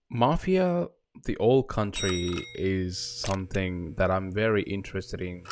Mafia, the old country, is something that I'm very interested in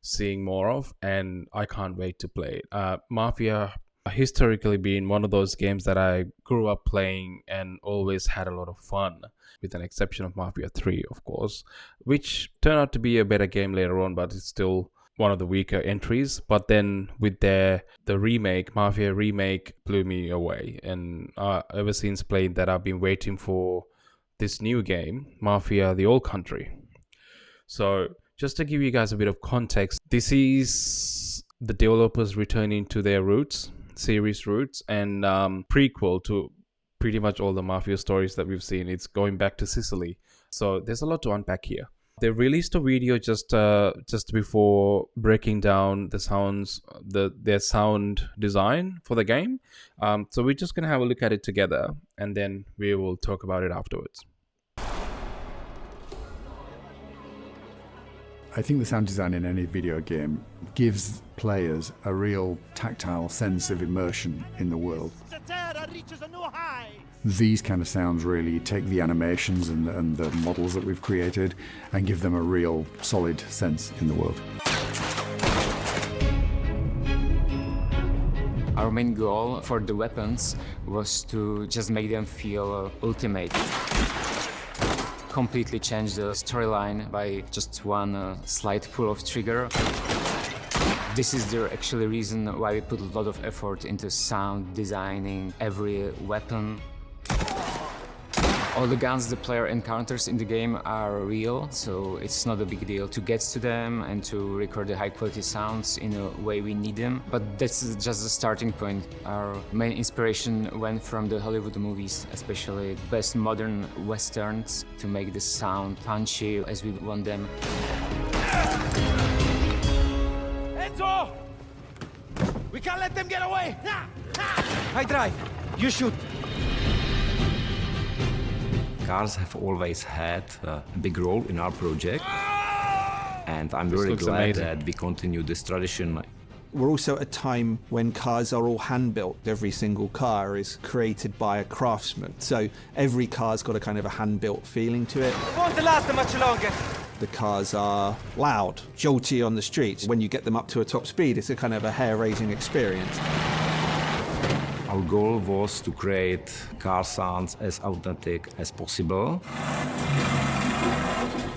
seeing more of, and I can't wait to play it. Mafia historically been one of those games that I grew up playing and always had a lot of fun, with an exception of Mafia 3, of course, which turned out to be a better game later on, but it's still one of the weaker entries. But then with the remake, Mafia remake, blew me away, and ever since playing that, I've been waiting for this new game, Mafia the Old Country. So just to give you guys a bit of context, this is the developers returning to their roots, series roots, and prequel to pretty much all the Mafia stories that we've seen. It's going back to Sicily. So there's a lot to unpack here. They released a video just before breaking down the sounds, their sound design for the game. So we're just gonna have a look at it together, and then we will talk about it afterwards. I think the sound design in any video game gives players a real tactile sense of immersion in the world. These kind of sounds really take the animations and the models that we've created and give them a real solid sense in the world. Our main goal for the weapons was to just make them feel ultimate. Completely change the storyline by just one slight pull of trigger. This is the actual reason why we put a lot of effort into sound designing every weapon. All the guns the player encounters in the game are real, so it's not a big deal to get to them and to record the high quality sounds in a way we need them. But that's just the starting point. Our main inspiration went from the Hollywood movies, especially best modern westerns, to make the sound punchy as we want them. Enzo! We can't let them get away! I drive, you shoot. Cars have always had a big role in our project, and I'm really glad that we continue this tradition. We're also at a time when cars are all hand-built. Every single car is created by a craftsman, so every car's got a kind of a hand-built feeling to it. It won't last much longer. The cars are loud, jolty on the streets. When you get them up to a top speed, it's a kind of a hair-raising experience. Our goal was to create car sounds as authentic as possible.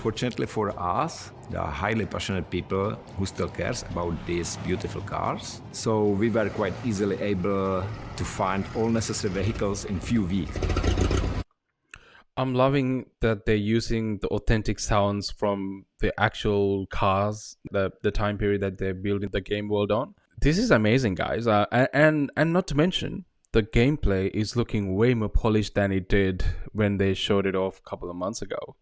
Fortunately for us, there are highly passionate people who still cares about these beautiful cars. So we were quite easily able to find all necessary vehicles in few weeks. I'm loving that they're using the authentic sounds from the actual cars, the time period that they're building the game world on. This is amazing, guys, and not to mention, the gameplay is looking way more polished than it did when they showed it off a couple of months ago.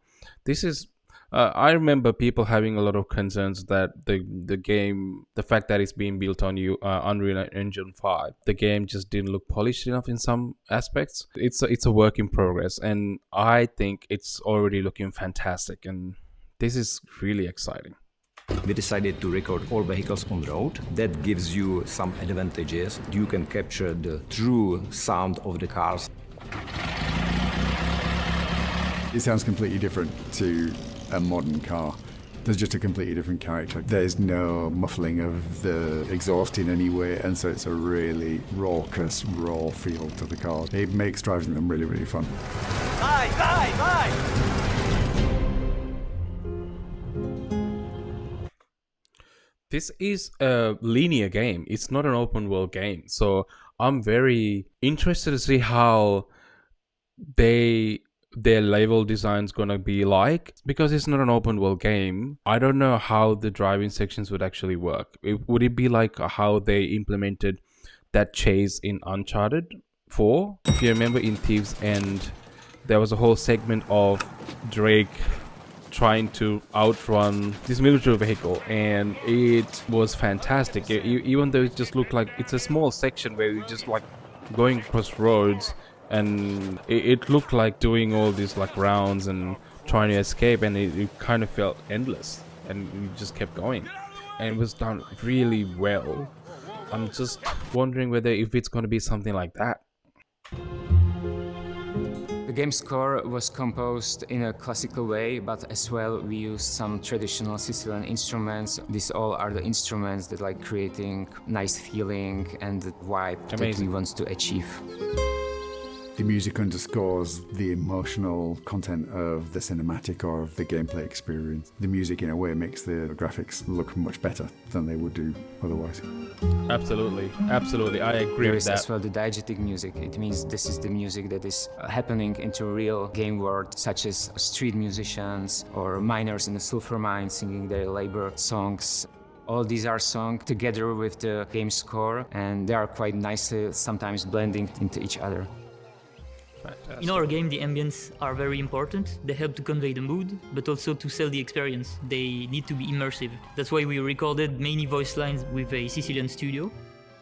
This is, I remember people having a lot of concerns that the game, the fact that it's being built on Unreal Engine 5, the game just didn't look polished enough in some aspects. It's a work in progress, and I think it's already looking fantastic, and this is really exciting. We decided to record all vehicles on the road. That gives you some advantages. You can capture the true sound of the cars. It sounds completely different to a modern car. There's just a completely different character. There's no muffling of the exhaust in any way, and so it's a really raucous, raw feel to the car. It makes driving them really, really fun. Bye! This is a linear game. It's not an open world game. So I'm very interested to see how their level design is gonna be like, because it's not an open world game. I don't know how the driving sections would actually work. Would it be like how they implemented that chase in Uncharted 4? If you remember, in Thieves End, there was a whole segment of Drake trying to outrun this military vehicle, and it was fantastic. Even though it just looked like it's a small section where you're just like going across roads, and it looked like doing all these like rounds and trying to escape, and it kind of felt endless, and you just kept going, and it was done really well. I'm just wondering whether if it's going to be something like that. The game score was composed in a classical way, but as well we used some traditional Sicilian instruments. These all are the instruments that like creating nice feeling and the vibe that we want to achieve. The music underscores the emotional content of the cinematic or of the gameplay experience. The music, in a way, makes the graphics look much better than they would do otherwise. Absolutely, I agree There with is that. as well the diegetic music. It means this is the music that is happening into real game world, such as street musicians or miners in the sulfur mine singing their labor songs. All these are sung together with the game score, and they are quite nicely sometimes blending into each other. In our game, the ambience are very important. They help to convey the mood, but also to sell the experience. They need to be immersive. That's why we recorded many voice lines with a Sicilian studio.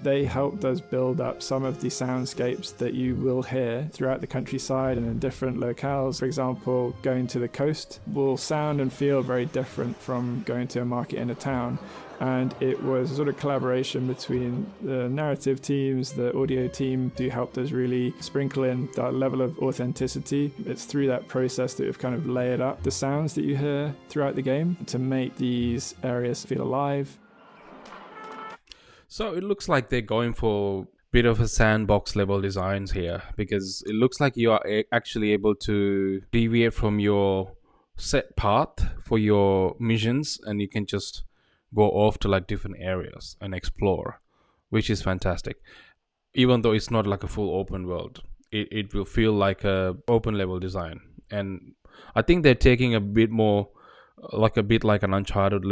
They helped us build up some of the soundscapes that you will hear throughout the countryside and in different locales. For example, going to the coast will sound and feel very different from going to a market in a town. And it was a sort of collaboration between the narrative teams, the audio team, who helped us really sprinkle in that level of authenticity. It's through that process that we've kind of layered up the sounds that you hear throughout the game to make these areas feel alive. So it looks like they're going for a bit of a sandbox level designs here, because it looks like you are actually able to deviate from your set path for your missions, and you can just go off to like different areas and explore, which is fantastic. Even though it's not like a full open world, it will feel like a open level design. And I think they're taking a bit more like an Uncharted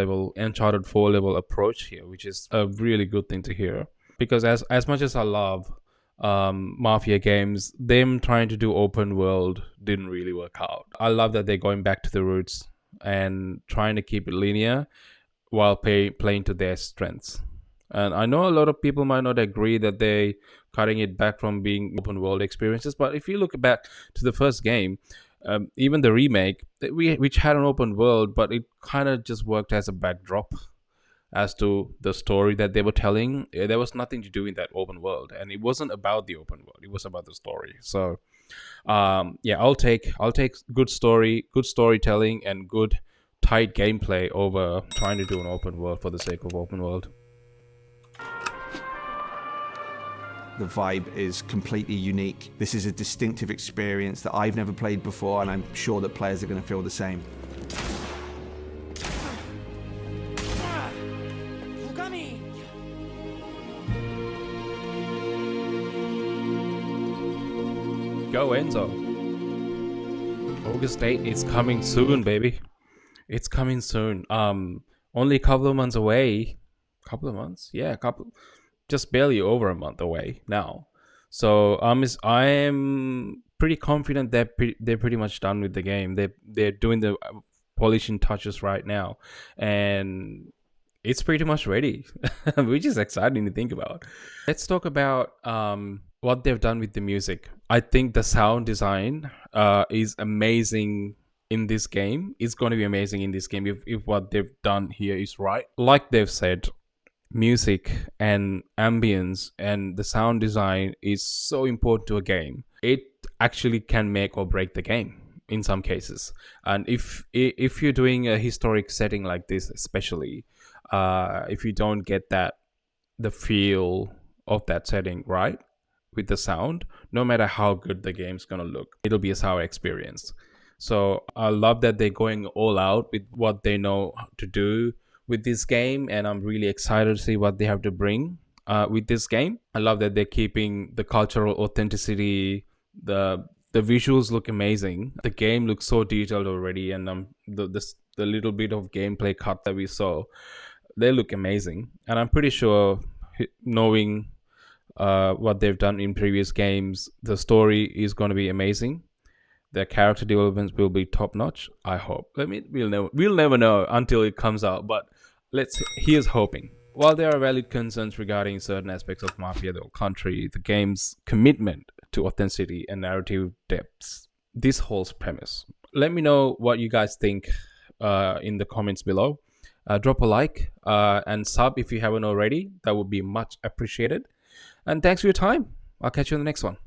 4 level approach here, which is a really good thing to hear. Because as much as I love Mafia games, them trying to do open world didn't really work out. I love that they're going back to the roots and trying to keep it linear while playing to their strengths. And I know a lot of people might not agree that they cutting it back from being open world experiences, but if you look back to the first game, even the remake, which had an open world, but it kind of just worked as a backdrop as to the story that they were telling. There was nothing to do in that open world, and it wasn't about the open world, it was about the story. So I'll take good storytelling and good tight gameplay over trying to do an open world for the sake of open world. The vibe is completely unique. This is a distinctive experience that I've never played before, and I'm sure that players are going to feel the same. Go Enzo. August 8th is coming soon, baby. It's coming soon. Only a couple of months away. Couple of months? Yeah, just barely over a month away now. So I am pretty confident that they're pretty much done with the game. They're doing the polishing touches right now, and it's pretty much ready, which is exciting to think about. Let's talk about what they've done with the music. I think the sound design is amazing in this game. It's going to be amazing in this game if what they've done here is right. Like they've said, music and ambience and the sound design is so important to a game. It actually can make or break the game in some cases. And if you're doing a historic setting like this, especially if you don't get the feel of that setting right with the sound, no matter how good the game's gonna look, it'll be a sour experience. So I love that they're going all out with what they know to do with this game, and I'm really excited to see what they have to bring with this game. I love that they're keeping the cultural authenticity. The visuals look amazing. The game looks so detailed already, and the little bit of gameplay cut that we saw, they look amazing. And I'm pretty sure, knowing what they've done in previous games, the story is going to be amazing. The character developments will be top notch, I hope. We'll never know until it comes out, but here's hoping. While there are valid concerns regarding certain aspects of Mafia the Old Country, the game's commitment to authenticity and narrative depths, this holds premise. Let me know what you guys think in the comments below. Drop a like and sub if you haven't already. That would be much appreciated. And thanks for your time. I'll catch you in the next one.